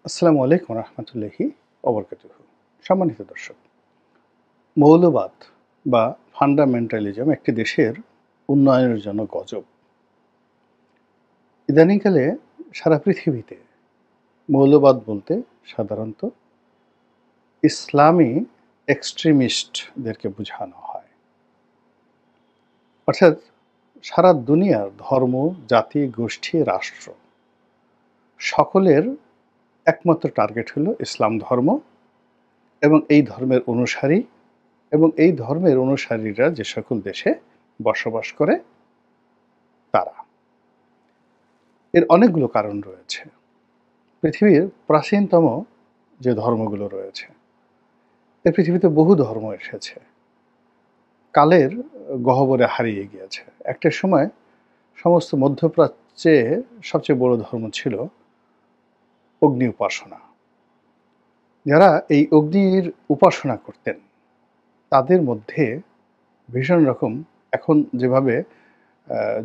আসসালামু আলাইকুম রহমতুল্লাহি ওবরকাতুহু। সম্মানিত দর্শক, মৌলবাদ বা ফান্ডামেন্টালিজম একটি দেশের উন্নয়নের জন্য গজব। ইদানিংকালে সারা পৃথিবীতে মৌলবাদ বলতে সাধারণত ইসলামী এক্সট্রিমিস্টদেরকে বোঝানো হয়। অর্থাৎ সারা দুনিয়ার ধর্ম, জাতি, গোষ্ঠী, রাষ্ট্র সকলের একমাত্র টার্গেট হলো ইসলাম ধর্ম এবং এই ধর্মের অনুসারী এবং এই ধর্মের অনুসারীরা যে সকল দেশে বসবাস করে তারা। এর অনেকগুলো কারণ রয়েছে। পৃথিবীর প্রাচীনতম যে ধর্মগুলো রয়েছে, এই পৃথিবীতে বহু ধর্ম এসেছে, কালের গহ্বরে হারিয়ে গিয়েছে। একটা সময় সমস্ত মধ্যপ্রাচ্যে সবচেয়ে বড় ধর্ম ছিল অগ্নি উপাসনা। যারা এই অগ্নির উপাসনা করতেন তাদের মধ্যে ভীষণ রকম, এখন যেভাবে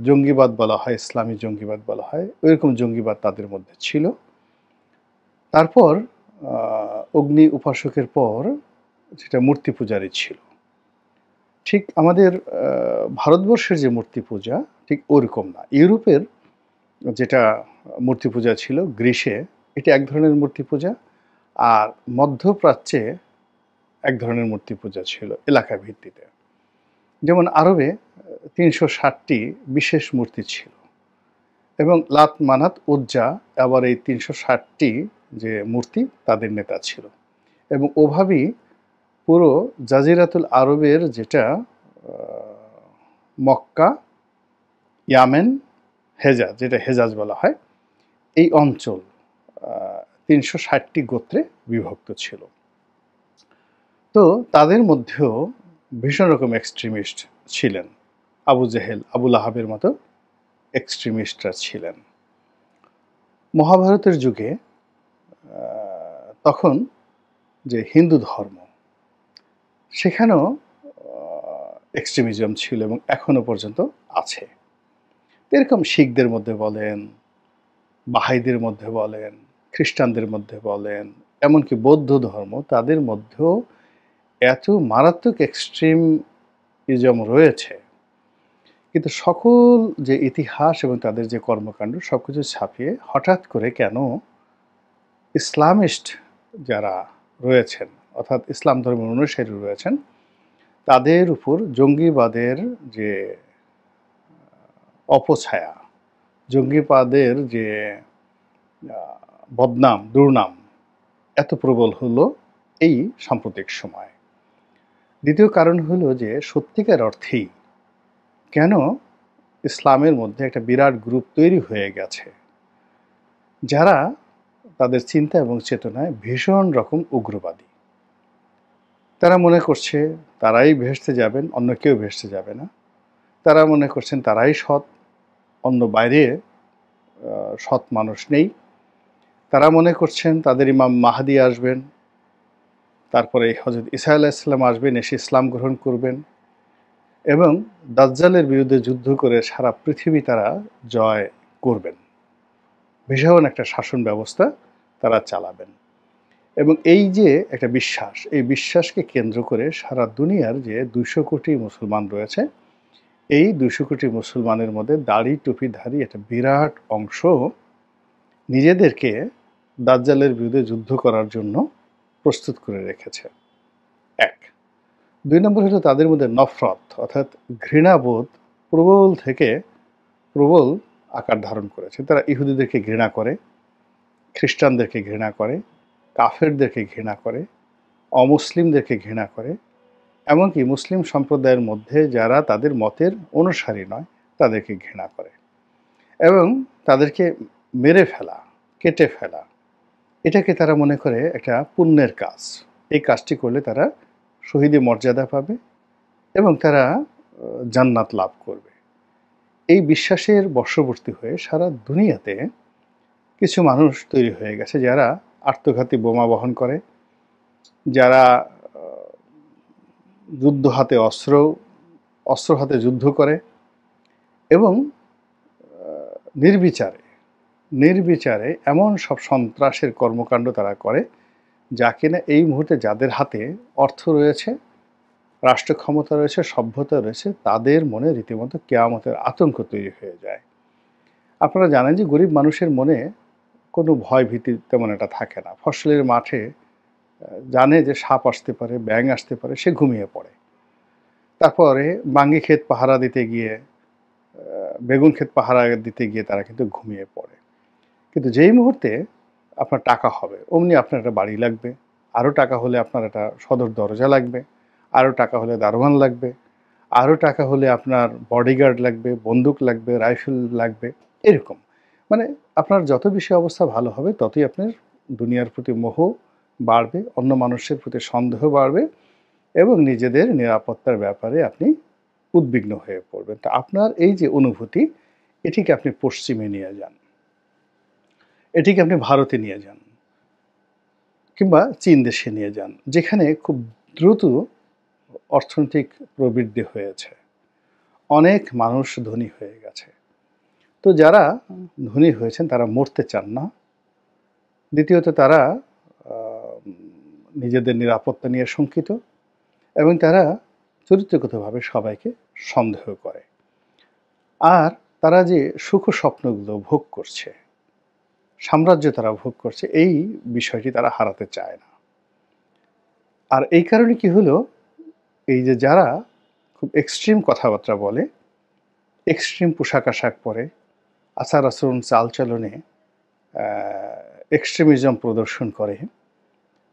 জঙ্গিবাদ বলা হয়, ইসলামী জঙ্গিবাদ বলা হয়, ওইরকম জঙ্গিবাদ তাদের মধ্যে ছিল। তারপর অগ্নি উপাসকের পর যেটা মূর্তি পূজারই ছিল, ঠিক আমাদের ভারতবর্ষের যে মূর্তি পূজা ঠিক ওরকম না। ইউরোপের যেটা মূর্তি পূজা ছিল গ্রীসে, এটা এক ধরনের মূর্তি পূজা, আর মধ্যপ্রাচ্যে এক ধরনের মূর্তি পূজা ছিল এলাকা ভিত্তিতে। যেমন আরবে ৩৬০টি বিশেষ মূর্তি ছিল এবং লাত, মানাত, উজ্জা আবার এই ৩৬০টি যে মূর্তি তাদের নেতা ছিল। এবং ওভাবেই পুরো জাজিরাতুল আরবের যেটা মক্কা, ইয়ামেন, হেজাজ, যেটা হেজাজ বলা হয়, এই অঞ্চল ৩৬০টি গোত্রে বিভক্ত ছিল। তো তাদের মধ্যেও ভীষণ রকম এক্সট্রিমিস্ট ছিলেন। আবু জেহেল, আবুল আহাবের মতো এক্সট্রিমিস্টরা ছিলেন। মহাভারতের যুগে তখন যে হিন্দু ধর্ম, সেখানেও এক্সট্রিমিজম ছিল এবং এখনো পর্যন্ত আছে। এরকম শিখদের মধ্যে বলেন, বাহাইদের মধ্যে বলেন, খ্রিস্টানদের মধ্যে বলেন, এমনকি বৌদ্ধ ধর্ম, তাদের মধ্যেও এত মারাত্মক এক্সট্রিমিজম রয়েছে। কিন্তু সকল যে ইতিহাস এবং তাদের যে কর্মকাণ্ড সবকিছু ছাপিয়ে হঠাৎ করে কেন ইসলামিস্ট যারা রয়েছেন, অর্থাৎ ইসলাম ধর্মের অনুসারী রয়েছেন, তাদের উপর জঙ্গিবাদের যে অপছায়া, জঙ্গিবাদের যে বদনাম, দুর্নাম এত প্রবল হলো এই সাম্প্রতিক সময়। দ্বিতীয় কারণ হলো যে সত্যিকার অর্থেই কেন ইসলামের মধ্যে একটা বিরাট গ্রুপ তৈরি হয়ে গেছে যারা তাদের চিন্তা এবং চেতনায় ভীষণ রকম উগ্রবাদী। তারা মনে করছে তারাই ভেস্তে যাবেন, অন্য কেউ ভেস্তে যাবে না। তারা মনে করছেন তারাই সৎ, অন্য বাইরে সৎ মানুষ নেই। তারা মনে করছেন তাদের ইমাম মাহাদি আসবেন, তারপরে হযরত ঈসা আলাইহিস সালাম আসবেন, এসে ইসলাম গ্রহণ করবেন এবং দাজ্জালের বিরুদ্ধে যুদ্ধ করে সারা পৃথিবী তারা জয় করবেন। ভীষণ একটা শাসন ব্যবস্থা তারা চালাবেন। এবং এই যে একটা বিশ্বাস, এই বিশ্বাসকে কেন্দ্র করে সারা দুনিয়ার যে ২০০ কোটি মুসলমান রয়েছে, এই ২০০ কোটি মুসলমানের মধ্যে দাড়ি টুপিধারী একটা বিরাট অংশ নিজেদেরকে দাজ্জালের বিরুদ্ধে যুদ্ধ করার জন্য প্রস্তুত করে রেখেছে। এক। ২ নম্বর হলো তাদের মধ্যে নফরত, অর্থাৎ ঘৃণাবোধ প্রবল থেকে প্রবল আকার ধারণ করেছে। তারা ইহুদিদেরকে ঘৃণা করে, খ্রিস্টানদেরকে ঘৃণা করে, কাফেরদেরকে ঘৃণা করে, অমুসলিমদেরকে ঘৃণা করে, এমনকি মুসলিম সম্প্রদায়ের মধ্যে যারা তাদের মতের অনুসারী নয় তাদেরকে ঘৃণা করে এবং তাদেরকে মেরে ফেলা, কেটে ফেলা, এটাকে তারা মনে করে একটা পুণ্যের কাজ। এই কাজটি করলে তারা শহীদি মর্যাদা পাবে এবং তারা জান্নাত লাভ করবে। এই বিশ্বাসের বশবর্তী হয়ে সারা দুনিয়াতে কিছু মানুষ তৈরি হয়ে গেছে যারা আত্মঘাতী বোমা বহন করে, যারা যুদ্ধ হাতে অস্ত্র হাতে যুদ্ধ করে এবং নির্বিচারে নির্বিচারে এমন সব সন্ত্রাসের কর্মকাণ্ড তারা করে, যা কিনা এই মুহূর্তে যাদের হাতে অর্থ রয়েছে, রাষ্ট্র ক্ষমতা রয়েছে, সভ্যতা রয়েছে, তাদের মনে রীতিমতো কেয়ামতের আতঙ্ক তৈরি হয়ে যায়। আপনারা জানেন যে গরিব মানুষের মনে কোনো ভয় ভীতি তেমন একটা থাকে না। ফসলের মাঠে জানে যে সাপ আসতে পারে, ব্যাঙ আসতে পারে, সে ঘুমিয়ে পড়ে। তারপরে বাঙ্গি ক্ষেত পাহারা দিতে গিয়ে, বেগুন ক্ষেত পাহারা দিতে গিয়ে তারা কিন্তু ঘুমিয়ে পড়ে। কিন্তু যেই মুহূর্তে আপনার টাকা হবে, অমনি আপনার একটা বাড়ি লাগবে, আরও টাকা হলে আপনার একটা সদর দরজা লাগবে, আরও টাকা হলে দারোয়ান লাগবে, আরও টাকা হলে আপনার বডিগার্ড লাগবে, বন্দুক লাগবে, রাইফেল লাগবে, এরকম। মানে আপনার যত বেশি অবস্থা ভালো হবে, ততই আপনার দুনিয়ার প্রতি মোহ বাড়বে, অন্য মানুষের প্রতি সন্দেহ বাড়বে, এবং নিজেদের নিরাপত্তার ব্যাপারে আপনি উদ্বিগ্ন হয়ে পড়বেন। তো আপনার এই যে অনুভূতি, এটিকে আপনি পশ্চিমে নিয়ে যান, এটিকে আপনি ভারতে নিয়ে যান, কিংবা চীন দেশে নিয়ে যান, যেখানে খুব দ্রুত অর্থনৈতিক প্রবৃদ্ধি হয়েছে, অনেক মানুষ ধনী হয়ে গেছে। তো যারা ধনী হয়েছেন তারা মরতে চান না। দ্বিতীয়ত তারা নিজেদের নিরাপত্তা নিয়ে শঙ্কিত, এবং তারা চরিত্রগতভাবে সবাইকে সন্দেহ করে। আর তারা যে সুখ স্বপ্নগুলো ভোগ করছে, সাম্রাজ্য তারা ভোগ করছে, এই বিষয়টি তারা হারাতে চায় না। আর এই কারণে কি হলো, এই যে যারা খুব এক্সট্রিম কথাবার্তা বলে, এক্সট্রিম পোশাক আশাক পরে, আচার আচরণ চালচলনে এক্সট্রিমিজম প্রদর্শন করে,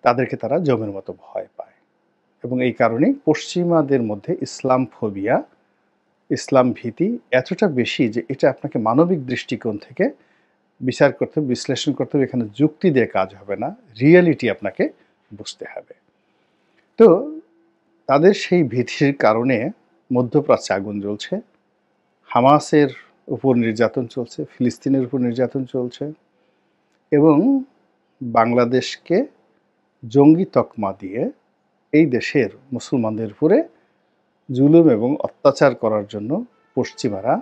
তাদেরকে তারা জমের মতো ভয় পায়। এবং এই কারণেই পশ্চিমাদের মধ্যে ইসলাম ফোবিয়া, ইসলাম ভীতি এতটা বেশি যে এটা আপনাকে মানবিক দৃষ্টিকোণ থেকে বিচার করতে হবে, বিশ্লেষণ করতে হবে। এখানে যুক্তি দিয়ে কাজ হবে না, রিয়েলিটি আপনাকে বুঝতে হবে। তো তাদের সেই ভীতির কারণে মধ্যপ্রাচ্যে আগুন জ্বলছে, হামাসের উপর নির্যাতন চলছে, ফিলিস্তিনের উপর নির্যাতন চলছে, এবং বাংলাদেশকে জঙ্গি তকমা দিয়ে এই দেশের মুসলমানদের উপরে জুলুম এবং অত্যাচার করার জন্য পশ্চিমারা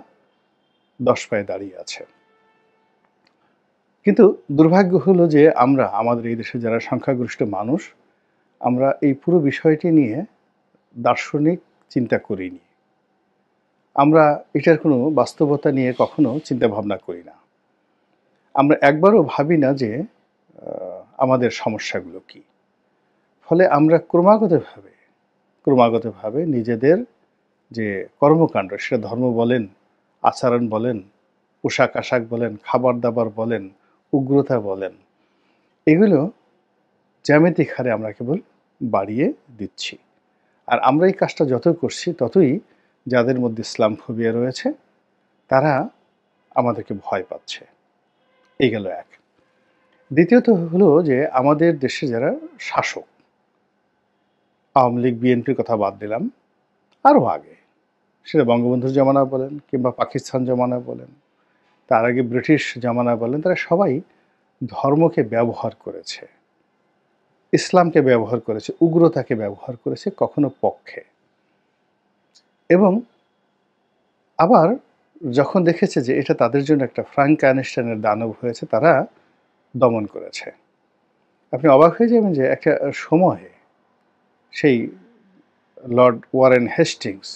10 পায়ে দাঁড়িয়ে আছে। কিন্তু দুর্ভাগ্য হলো যে আমরা, আমাদের এই দেশে যারা সংখ্যাগরিষ্ঠ মানুষ, আমরা এই পুরো বিষয়টি নিয়ে দার্শনিক চিন্তা করিনি। আমরা এটার কোনো বাস্তবতা নিয়ে কখনো চিন্তা ভাবনা করি না। আমরা একবারও ভাবি না যে আমাদের সমস্যাগুলো কী। ফলে আমরা ক্রমাগতভাবে নিজেদের যে কর্মকাণ্ড, সেটা ধর্ম বলেন, আচরণ বলেন, পোশাক আশাক বলেন, খাবার দাবার বলেন, উগ্রতা বলেন, এগুলো জ্যামিতিক হারে আমরা কেবল বাড়িয়ে দিচ্ছি। আর আমরা এই কাজটা যত করছি, ততই যাদের মধ্যে ইসলাম ফোবিয়া রয়েছে তারা আমাদেরকে ভয় পাচ্ছে। এই গেল এক। দ্বিতীয়ত হলো যে আমাদের দেশে যারা শাসক, আওয়ামী লীগ বিএনপির কথা বাদ দিলাম, আরও আগে, সেটা বঙ্গবন্ধুর জামানা বলেন কিংবা পাকিস্তান জামানা বলেন, তার আগে ব্রিটিশ জামানা বলেন, তারা সবাই ধর্মকে ব্যবহার করেছে, ইসলামকে ব্যবহার করেছে, উগ্রতাকে ব্যবহার করেছে কখনো পক্ষে। এবং আবার যখন দেখেছে যে এটা তাদের জন্য একটা ফ্রাঙ্ক আইনস্টাইনের দানব হয়েছে, তারা দমন করেছে। আপনি অবাক হয়ে যাবেন যে একটা সময়ে সেই লর্ড ওয়ারেন হেস্টিংস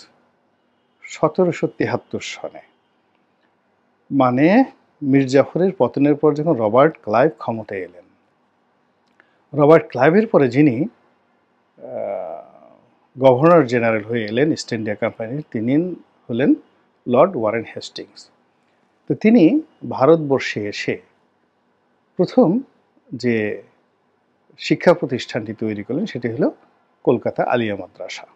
1773 সনে, মানে মীর জাফরের পতনের পর যখন রবার্ট ক্লাইভ ক্ষমতায় এলেন, রবার্ট ক্লাইভের পরে যিনি গভর্নর জেনারেল হয়ে এলেন ইস্ট ইন্ডিয়া কোম্পানির, তিনি হলেন লর্ড ওয়ারেন হেস্টিংস। তো তিনি ভারতবর্ষে এসে প্রথম যে শিক্ষা প্রতিষ্ঠানটি তৈরি করলেন সেটি হলো কলকাতা আলিয়া মাদ্রাসা,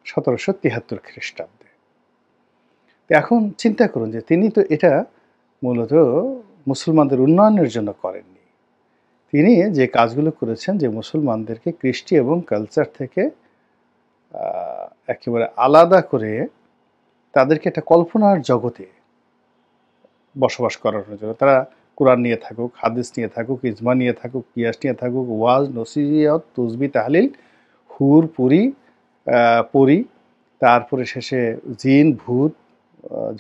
1773 খ্রিস্টাব্দে। এখন চিন্তা করুন যে তিনি তো এটা মূলত মুসলমানদের উন্নয়নের জন্য করেননি। তিনি যে কাজগুলো করেছেন, যে মুসলমানদেরকে কৃষ্টি এবং কালচার থেকে একেবারে আলাদা করে তাদেরকে একটা কল্পনার জগতে বসবাস করানোর জন্য, তারা কোরআন নিয়ে থাকুক, হাদিস নিয়ে থাকুক, ইজমা নিয়ে থাকুক, কিয়াস নিয়ে থাকুক, ওয়াজ, নসিহত, তসবিহ, তাহলিল, হুর, পরি, তারপরে শেষে জিন, ভূত,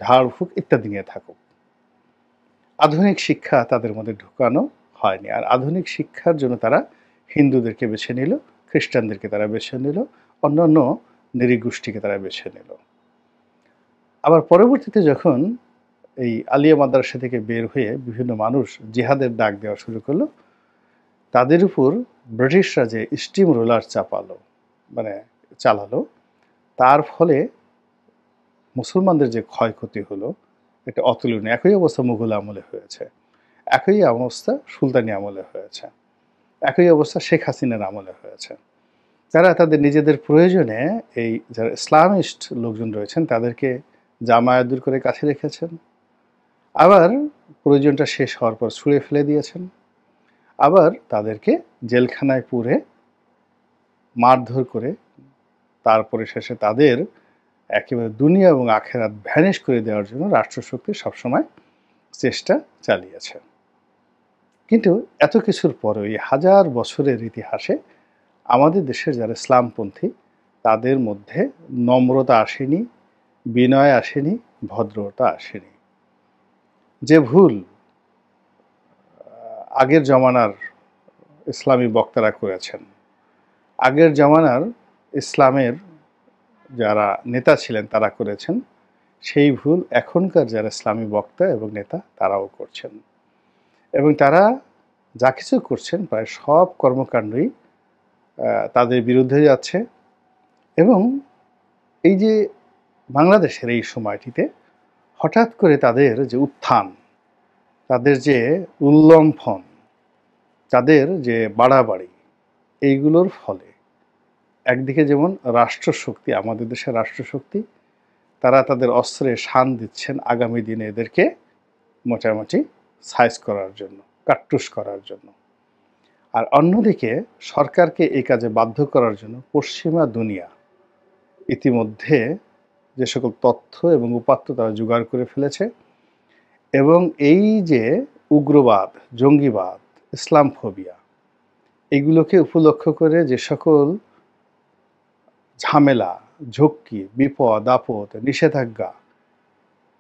ঝাড়ফুঁক ইত্যাদি নিয়ে থাকুক। আধুনিক শিক্ষা তাদের মধ্যে ঢুকানো হয়নি। আর আধুনিক শিক্ষার জন্য তারা হিন্দুদেরকে বেছে নিল, খ্রিস্টানদেরকে তারা বেছে নিল, অন্যান্য নৃগোষ্ঠীকে তারা বেছে নিল। আবার পরবর্তীতে যখন এই আলিয়া মাদ্রাসা থেকে বের হয়ে বিভিন্ন মানুষ জিহাদের ডাক দেওয়া শুরু করলো, তাদের উপর ব্রিটিশরা যে স্টিম রোলার চালালো, তার ফলে মুসলমানদের যে ক্ষয়ক্ষতি হলো এটা অতুলনীয়। একই অবস্থা মুঘল আমলে হয়েছে, একই অবস্থা সুলতানি আমলে হয়েছে, একই অবস্থা শেখ হাসিনার আমলে হয়েছে। তারা তাদের নিজেদের প্রয়োজনে এই যারা ইসলামিস্ট লোকজন রয়েছেন তাদেরকে জামায়াত দূর করে কাছে রেখেছেন, আবার প্রয়োজনটা শেষ হওয়ার পর ছুঁড়ে ফেলে দিয়েছেন, আবার তাদেরকে জেলখানায় পুরে মারধর করে তারপরে শেষে তাদের একেবারে দুনিয়া এবং আখেরাত ভ্যানিশ করে দেওয়ার জন্য রাষ্ট্রশক্তি সবসময় চেষ্টা চালিয়েছে। কিন্তু এত কিছুর পরেও এই হাজার বছরের ইতিহাসে আমাদের দেশের যারা ইসলামপন্থী তাদের মধ্যে নম্রতা আসেনি, বিনয় আসেনি, ভদ্রতা আসেনি। যে ভুল আগের জমানার ইসলামী বক্তারা করেছেন, আগের জমানার ইসলামের যারা নেতা ছিলেন তারা করেছেন, সেই ভুল এখনকার যারা ইসলামী বক্তা এবং নেতা তারাও করছেন। এবং তারা যা কিছু করছেন প্রায় সব কর্মকাণ্ডই তাদের বিরুদ্ধে যাচ্ছে। এবং এই যে বাংলাদেশের এই সময়টিতে হঠাৎ করে তাদের যে উত্থান, তাদের যে উল্লম্ফন, তাদের যে বাড়াবাড়ি, এইগুলোর ফলে একদিকে যেমন রাষ্ট্রশক্তি, আমাদের দেশের রাষ্ট্রশক্তি, তারা তাদের অস্ত্রে শান দিচ্ছেন আগামী দিনে এদেরকে মোটামুটি সাইজ করার জন্য, কাট্টুস করার জন্য। আর অন্যদিকে সরকারকে এই কাজে বাধ্য করার জন্য পশ্চিমা দুনিয়া ইতিমধ্যে যে সকল তথ্য এবং উপাত্ত তারা জোগাড় করে ফেলেছে, এবং এই যে উগ্রবাদ, জঙ্গিবাদ, ইসলাম ফোবিয়া, এগুলোকে উপলক্ষ করে যে সকল ঝামেলা, ঝক্কি, বিপদ আপদ, নিষেধাজ্ঞা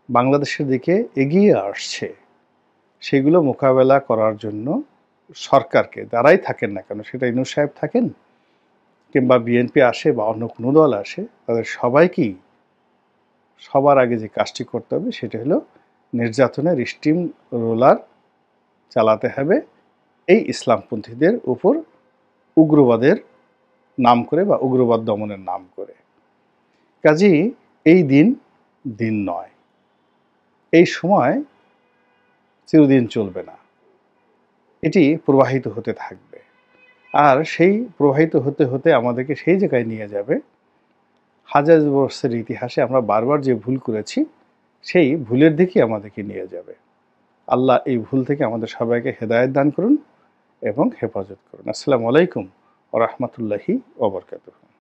বাংলাদেশের দিকে এগিয়ে আসছে, সেগুলো মোকাবেলা করার জন্য সরকারকে, যারাই থাকেন না কেন, সেটা ইউনূস সাহেব থাকেন কিংবা বিএনপি আসে বা অন্য কোনো দল আসে, তাদের সবাইকেই সবার আগে যে কাজটি করতে হবে সেটা হলো নির্যাতনের স্টিম রোলার চালাতে হবে এই ইসলামপন্থীদের উপর উগ্রবাদের নাম করে বা উগ্রবাদ দমনের নাম করে। কাজেই এই দিন দিন নয়, এই সময় চিরদিন চলবে না, এটি প্রবাহিত হতে থাকবে। আর সেই প্রবাহিত হতে হতে আমাদেরকে সেই জায়গায় নিয়ে যাবে, হাজার বছরের ইতিহাসে আমরা বারবার যে ভুল করেছি সেই ভুলের দিকেই আমাদেরকে নিয়ে যাবে। আল্লাহ এই ভুল থেকে আমাদের সবাইকে হেদায়েত দান করুন এবং হেফাজত করুন। আসসালামু আলাইকুম ওয়া রাহমাতুল্লাহি ওয়া বারাকাতুহু।